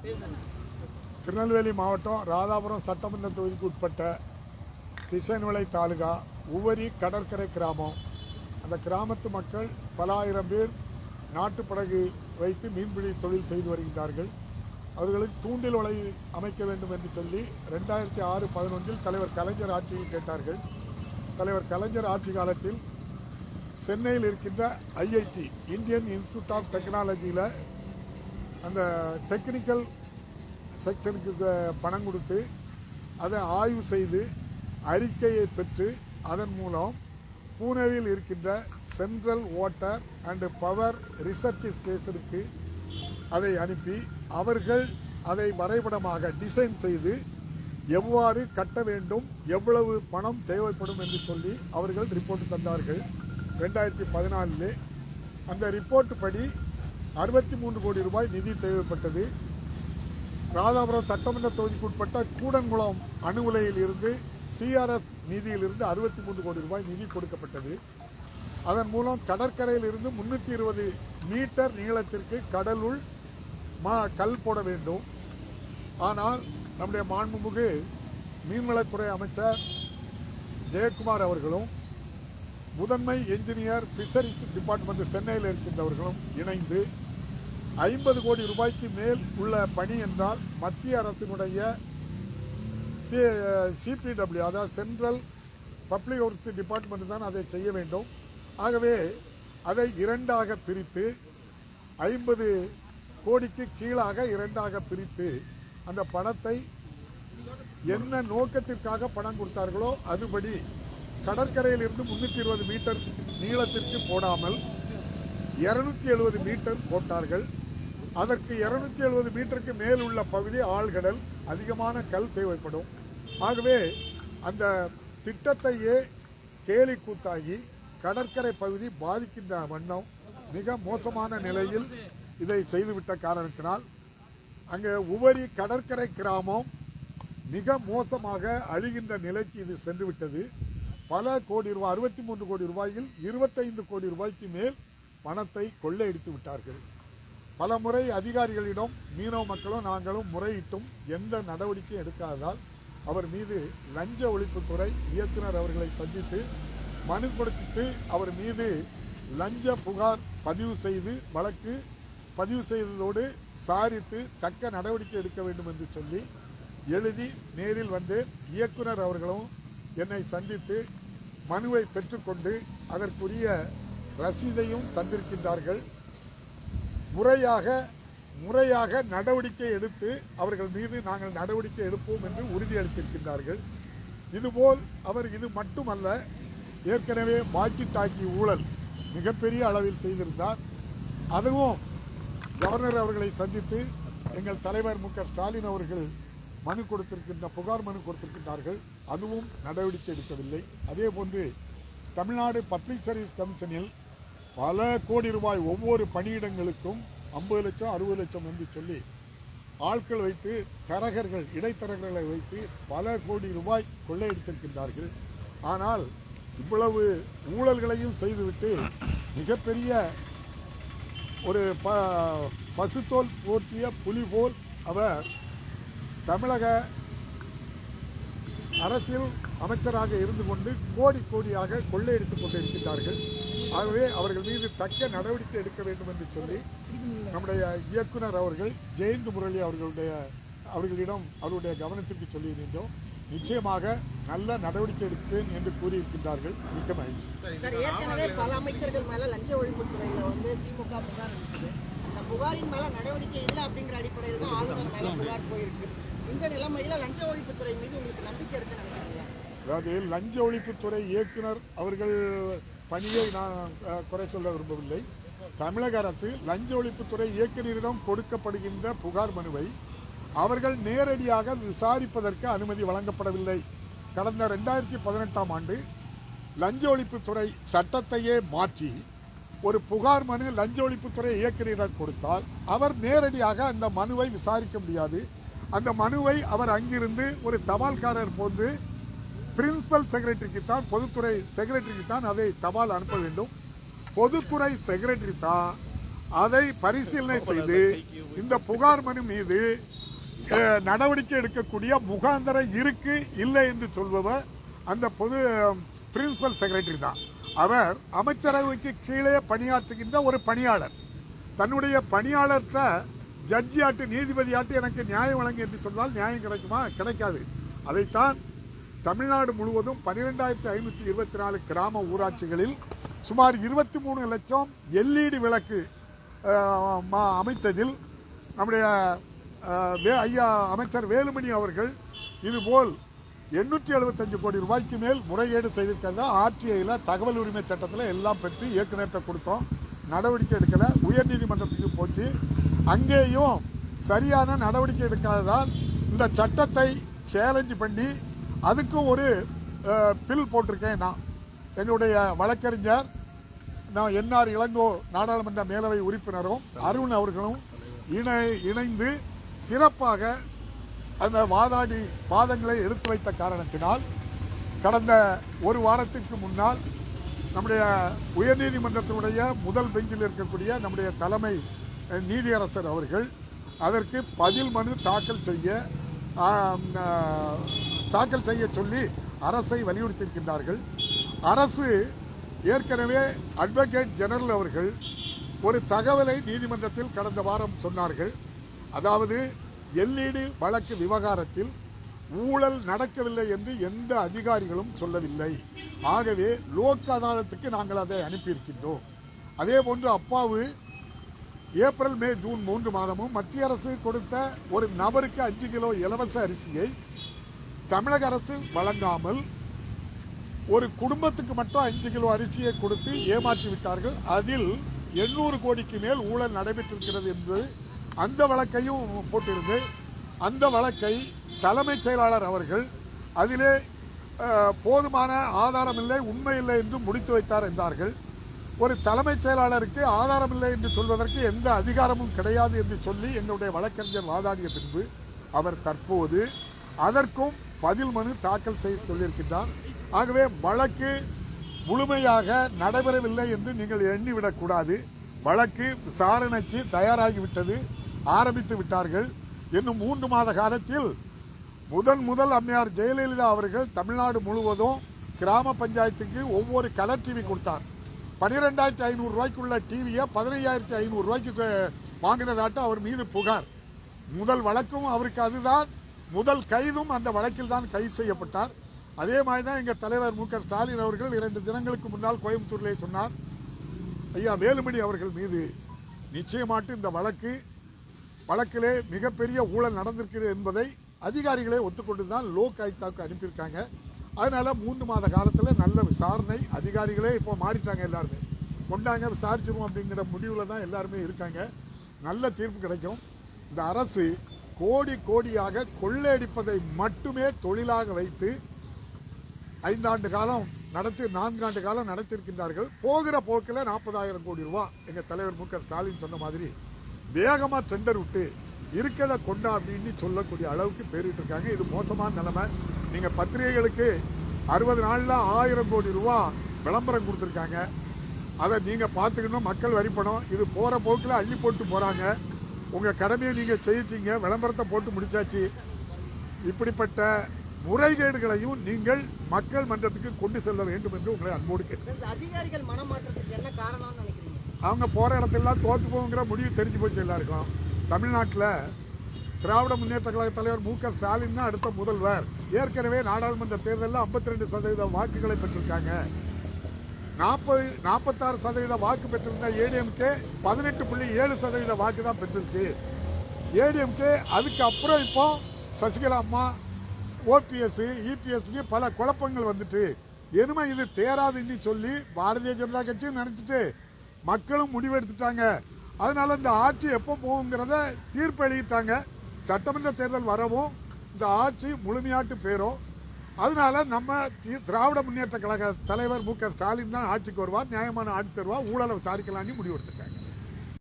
திருநெல்வேலி மாவட்டம் ராதாபுரம் சட்டமன்ற தொகுதிக்கு உட்பட்ட திசைநிலை தாலுகா உவரி கடற்கரை கிராமம். அந்த கிராமத்து மக்கள் பல ஆயிரம் பேர் நாட்டு படகு வைத்து மீன்பிடி தொழில் செய்து வருகின்றார்கள். அவர்களுக்கு தூண்டில் வலை அமைக்க வேண்டும் என்று சொல்லி 2006-11 தலைவர் கலைஞர் ஆட்சியில் கேட்டார்கள். தலைவர் கலைஞர் ஆட்சி காலத்தில் சென்னையில் இருக்கின்ற IIT இந்தியன் இன்ஸ்டிடியூட் ஆஃப் டெக்னாலஜியில் அந்த டெக்னிக்கல் செக்ஷனுக்கு பணம் கொடுத்து அதை ஆய்வு செய்து அறிக்கையை பெற்று அதன் மூலம் பூனேவில் இருக்கின்ற central water and power research ஸ்டேஷனுக்கு அதை அனுப்பி அவர்கள் அதை வரைபடமாக டிசைன் செய்து எவ்வாறு கட்ட வேண்டும், எவ்வளவு பணம் தேவைப்படும் என்று சொல்லி அவர்கள் ரிப்போர்ட் தந்தார்கள். 2014 அந்த ரிப்போர்ட் படி 63 கோடி ரூபாய் நிதி தேவைப்பட்டது. ராதாபுரம் சட்டமன்ற தொகுதிக்கு உட்பட்ட கூடன்குளம் அணு உலையில் இருந்து CRS நிதியிலிருந்து 63 கோடி ரூபாய் நிதி கொடுக்கப்பட்டது. அதன் மூலம் கடற்கரையில் இருந்து 320 மீட்டர் நீளத்திற்கு கடலுள் கல் போட வேண்டும். ஆனால் நம்முடைய மாண்புமிகு மீன்வளத்துறை அமைச்சர் ஜெயக்குமார் அவர்களும் முதன்மை என்ஜினியர் ஃபிஷரிஸ் டிபார்ட்மெண்ட் சென்னையில் இருக்கின்றவர்களும் இணைந்து 50 கோடி ரூபாய்க்கு மேல் உள்ள பணி என்றால் மத்திய அரசினுடைய CPW அதாவது சென்ட்ரல் பப்ளிக் ஒர்க்ஸ் டிபார்ட்மெண்ட் தான் அதை செய்ய வேண்டும். ஆகவே அதை இரண்டாக பிரித்து 50 கோடிக்கு கீழாக இரண்டாக பிரித்து அந்த பணத்தை என்ன நோக்கத்திற்காக பணம் கொடுத்தார்களோ அதுபடி கடற்கரையில் இருந்து 320 மீட்டர் நீளத்திற்கு போடாமல் 270 மீட்டர் போட்டார்கள். அதற்கு 270 மீட்டருக்கு மேல் உள்ள பகுதி ஆழ்கடல், அதிகமான கல் தேவைப்படும். ஆகவே அந்த திட்டத்தையே கேலி கூத்தாகி கடற்கரை பகுதி பாதிக்கின்ற வண்ணம் மிக மோசமான நிலையில் இதை செய்துவிட்ட காரணத்தினால் அங்கே உவரி கடற்கரை கிராமம் மிக மோசமாக அழிகின்ற நிலைக்கு இது சென்று விட்டது. பல கோடி ரூபாய் 63 கோடி ரூபாயில் 25 கோடி ரூபாய்க்கு மேல் பணத்தை கொள்ளையடித்து விட்டார்கள். பல முறை அதிகாரிகளிடம் மீனவ மக்களும் நாங்களும் முறையிட்டும் எந்த நடவடிக்கை எடுக்காததால் அவர் மீது லஞ்ச ஒழிப்புத்துறை இயக்குனர் அவர்களை சந்தித்து மனு கொடுத்து அவர் மீது லஞ்ச புகார் பதிவு செய்து வழக்கு பதிவு செய்ததோடு சாரித்து தக்க நடவடிக்கை எடுக்க வேண்டும் என்று சொல்லி எழுதி நேரில் வந்து இயக்குனர் அவர்களும் என்னை சந்தித்து மனுவை பெற்றுக்கொண்டு அதற்குரிய ரசீதையும் தந்திருக்கின்றார்கள். முறையாக நடவடிக்கை எடுத்து அவர்கள் மீது நாங்கள் நடவடிக்கை எடுப்போம் என்று உறுதியளித்திருக்கின்றார்கள். இதுபோல் அவர் இது மட்டுமல்ல, ஏற்கனவே வாக்கி டாக்கி ஊழல் மிகப்பெரிய அளவில் செய்திருந்தார். அதுவும் கவர்னர் அவர்களை சந்தித்து எங்கள் தலைவர் MK ஸ்டாலின் அவர்கள் புகார் மனு கொடுத்திருக்கின்றார்கள். அதுவும் நடவடிக்கை எடுக்கவில்லை. அதே போன்று தமிழ்நாடு பப்ளிக் சர்வீஸ் கமிஷனில் பல கோடி ரூபாய் ஒவ்வொரு பணியிடங்களுக்கும் 50 லட்சம் 60 லட்சம் என்று சொல்லி ஆட்கள் வைத்து தரகர்கள் இடைத்தரகர்களை வைத்து பல கோடி ரூபாய் கொள்ளையடித்திருக்கின்றார்கள். ஆனால் இவ்வளவு ஊழல்களையும் செய்துவிட்டு மிகப்பெரிய ஒரு பசுத்தோல் போர்த்திய புலி போல் அவர் தமிழக அரசியல் அமைச்சராக இருந்து கொண்டு கோடியாக கொள்ளையடித்துக் கொண்டிருக்கின்றார்கள். ஆகவே அவர்கள் மீது தக்க நடவடிக்கை எடுக்க வேண்டும் என்று சொல்லி நம்முடைய இயக்குனர் அவர்கள் ஜெயந்த் முரளி அவர்களிடம் அவருடைய கவனத்திற்கு சொல்லியிருந்தோம். நிச்சயமாக நல்ல நடவடிக்கை எடுப்பேன் என்று கூறியிருக்கின்றார்கள். மிக்க மகிழ்ச்சி. பல அமைச்சர்கள் மேல லஞ்ச ஒழிப்புத்துறையில திமுக புகார் இருந்துச்சு. அந்த புகாரின் மேல நடவடிக்கை இல்லை அப்படிங்கிற அடிப்படையில் தான் ஆளுநர் மேல புகார் போயிருக்கு. இந்த நிலைமையில லஞ்ச ஒழிப்புத்துறை மீது உங்களுக்கு நம்பிக்கை இருக்கு நினைக்கிறீங்களா? அதாவது லஞ்ச ஒழிப்புத்துறை இயக்குனர் அவர்கள் பணியை நான் குறை சொல்ல விரும்பவில்லை. தமிழக அரசு லஞ்ச ஒழிப்புத்துறை இயக்குநரிடம் கொடுக்கப்படுகின்ற புகார் மனுவை அவர்கள் நேரடியாக விசாரிப்பதற்கு அனுமதி வழங்கப்படவில்லை. கடந்த 2018ஆம் ஆண்டு லஞ்ச ஒழிப்புத்துறை சட்டத்தையே மாற்றி ஒரு புகார் மனு லஞ்ச ஒழிப்புத்துறை இயக்குநரிடம் கொடுத்தால் அவர் நேரடியாக அந்த மனுவை விசாரிக்க முடியாது. அந்த மனுவை அவர் அங்கிருந்து ஒரு தபால்காரர் போன்று பிரின்சிபல் செக்ரட்டரிக்கு தான், பொதுத்துறை செக்ரட்டரிக்கு தான் அதை தபால் அனுப்ப வேண்டும். பொதுத்துறை செக்ரட்டரி தான் அதை பரிசீலனை செய்து இந்த புகார் மனு மீது நடவடிக்கை எடுக்கக்கூடிய முகாந்தரம் இருக்கு இல்லை என்று சொல்பவர் அந்த பொது பிரின்சிபல் செக்ரட்டரி தான். அவர் அமைச்சரவைக்கு கீழே பணியாற்றுகின்ற ஒரு பணியாளர். தன்னுடைய பணியாளர்கிட்ட ஜட்ஜியாட்டு நீதிபதியாட்டு எனக்கு நியாயம் வழங்கு என்று சொன்னால் நியாயம் கிடைக்குமா? கிடைக்காது. அதைத்தான் தமிழ்நாடு முழுவதும் 12,524 கிராம ஊராட்சிகளில் சுமார் 23 லட்சம் LED விளக்கு அமைத்ததில் நம்முடைய ஐயா அமைச்சர் வேலுமணி அவர்கள் இதுபோல் 875 கோடி ரூபாய்க்கு மேல் முறைகேடு செய்திருக்கிறதா RTIயில் தகவல் உரிமை சட்டத்தில் எல்லாம் பெற்று இயக்குநர்கிட்ட கொடுத்தோம். நடவடிக்கை எடுக்கலை. உயர்நீதிமன்றத்துக்கு போச்சு. அங்கேயும் சரியான நடவடிக்கை எடுக்காததால் இந்த சட்டத்தை சேலஞ்சு பண்ணி அதுக்கும் ஒரு பில் போட்டிருக்கேன். நான் என்னுடைய வழக்கறிஞர் நான் NR இளங்கோ நாடாளுமன்ற மேலவை உறுப்பினரும் அருண் அவர்களும் இணைந்து சிறப்பாக அந்த வாதங்களை எடுத்து வைத்த காரணத்தினால் கடந்த ஒரு வாரத்திற்கு முன்னால் நம்முடைய உயர்நீதிமன்றத்தினுடைய முதல் பெஞ்சில் இருக்கக்கூடிய நம்முடைய தலைமை நீதியரசர் அவர்கள் அதற்கு பதில் மனு தாக்கல் செய்ய சொல்லி அரசை வலியுறுத்தியிருக்கின்றார்கள். அரசு ஏற்கனவே அட்வொகேட் ஜெனரல் அவர்கள் ஒரு தகவலை நீதிமன்றத்தில் கடந்த வாரம் சொன்னார்கள். அதாவது LED வழக்கு விவகாரத்தில் ஊழல் நடக்கவில்லை என்று எந்த அதிகாரிகளும் சொல்லவில்லை. ஆகவே லோக் அதாலத்துக்கு நாங்கள் அதை அனுப்பியிருக்கின்றோம். அதே போன்று அப்பாவு ஏப்ரல் மே ஜூன் 3 மாதமும் மத்திய அரசு கொடுத்த ஒரு நபருக்கு 5 கிலோ இலவச அரிசியை தமிழக அரசு வழங்காமல் ஒரு குடும்பத்துக்கு மட்டும் 5 கிலோ அரிசியை கொடுத்து ஏமாற்றி விட்டார்கள். அதில் 800 கோடிக்கு மேல் ஊழல் நடைபெற்றிருக்கிறது என்று அந்த வழக்கையும் போட்டிருந்து அந்த வழக்கை தலைமைச் செயலாளர் அவர்கள் அதிலே போதுமான ஆதாரம் இல்லை, உண்மை இல்லை என்று முடித்து வைத்தார் என்றார்கள். ஒரு தலைமைச் செயலாளருக்கு ஆதாரம் இல்லை என்று சொல்வதற்கு எந்த அதிகாரமும் கிடையாது என்று சொல்லி எங்களுடைய வழக்கறிஞர் வாதாடிய பின்பு அவர் தற்போது அதற்கும் பதில் மனு தாக்கல் செய்ய சொல்லியிருக்கின்றார். ஆகவே வழக்கு முழுமையாக நடைபெறவில்லை என்று நீங்கள் எண்ணிவிடக்கூடாது. வழக்கு விசாரணைக்கு தயாராகிவிட்டது, ஆரம்பித்து விட்டார்கள். இன்னும் 3 மாத காலத்தில் முதல் அம்மையார் ஜெயலலிதா அவர்கள் தமிழ்நாடு முழுவதும் கிராம பஞ்சாயத்துக்கு ஒவ்வொரு கலர் டிவி கொடுத்தார். 12,500 ரூபாய்க்குள்ள டிவியை 15,500 ரூபாய்க்கு வாங்கினதாட்ட அவர் மீது புகார். முதல் வழக்கும் அவருக்கு அதுதான், முதல் கைதும் அந்த வழக்கில் தான் கைது செய்யப்பட்டார். அதே மாதிரி தான் எங்கள் தலைவர் மு க ஸ்டாலின் அவர்கள் 2 தினங்களுக்கு முன்னால் கோயம்புத்தூரிலே சொன்னார், ஐயா வேலுமணி அவர்கள் மீது நிச்சயமாட்டு இந்த வழக்கிலே மிகப்பெரிய ஊழல் நடந்திருக்கிறது என்பதை அதிகாரிகளே ஒத்துக்கொண்டு தான் லோக் ஆயுக்தாவுக்கு அனுப்பியிருக்காங்க. அதனால் 3 மாத காலத்தில் நல்ல விசாரணை, அதிகாரிகளே இப்போ மாறிட்டாங்க, எல்லாருமே கொண்டாங்க விசாரிச்சிருவோம் அப்படிங்கிற முடிவில் தான் எல்லாருமே இருக்காங்க. நல்ல தீர்ப்பு கிடைக்கும். இந்த அரசு கோடியாக கொள்ளையடிப்பதை மட்டுமே தொழிலாக வைத்து 5 ஆண்டு காலம் 4 ஆண்டு காலம் நடத்தியிருக்கின்றார்கள். போகிற போக்கில் 40,000 கோடி ரூபா எங்கள் தலைவர் மு க ஸ்டாலின் சொன்ன மாதிரி வேகமாக டெண்டர் விட்டு இருக்கதை கொண்டா அப்படின்னு சொல்லக்கூடிய அளவுக்கு பேரிட்டு இருக்காங்க. இது மோசமான நிலைமை. நீங்கள் பத்திரிகைகளுக்கு 60 நாளில் 1000 கோடி ரூபா விளம்பரம் கொடுத்துருக்காங்க. அதை நீங்கள் பார்த்துக்கணும். மக்கள் வரிப்பணம் இது போகிற போக்கில் அள்ளி போட்டு போகிறாங்க. உங்கள் கடமையை நீங்கள் செய்யிட்டீங்க, விளம்பரத்தை போட்டு முடிச்சாச்சு. இப்படிப்பட்ட முறைகேடுகளையும் நீங்கள் மக்கள் மன்றத்துக்கு கொண்டு செல்ல வேண்டும் என்று உங்களை அன்போடு கேட்கிறேன். அதிகாரிகள் மனமாற்றத்துக்கு என்ன காரணம்னு நினைக்கிறீங்க? அவங்க போகிற இடத்துலாம் தோற்று போங்கிற முடிவு தெரிஞ்சு போச்சு எல்லாருக்கும். தமிழ்நாட்டில் திராவிட முன்னேற்ற கழக தலைவர் மு க ஸ்டாலின் தான் அடுத்த முதல்வர். ஏற்கனவே நாடாளுமன்ற தேர்தலில் 52% வாக்குகளை பெற்றிருக்காங்க. 46% வாக்கு பெற்றிருந்த ஏடிஎம்கே 18.7% வாக்கு தான் பெற்றிருக்கு. ஏடிஎம்கே அதுக்கு அப்புறம் இப்போ சசிகலா அம்மா, ஓபிஎஸ், இபிஎஸ்னு பல குழப்பங்கள் வந்துட்டு இனிமே இது தேராதுன்னு சொல்லி பாரதிய ஜனதா கட்சியும் நினச்சிட்டு மக்களும் முடிவெடுத்துட்டாங்க. அதனால இந்த ஆட்சி எப்போ போகுங்கிறத தீர்ப்பு எழுதிட்டாங்க. சட்டமன்ற தேர்தல் வரவும் இந்த ஆட்சி முழுமையாட்டு பேரும். அதனால நம்ம திராவிட முன்னேற்ற கழக தலைவர் மு க ஸ்டாலின் தான் ஆட்சிக்கு வருவார், நியாயமான ஆட்சி தருவார், ஊழலை விசாரிக்கலான்னு முடிவெடுத்துட்டாங்க.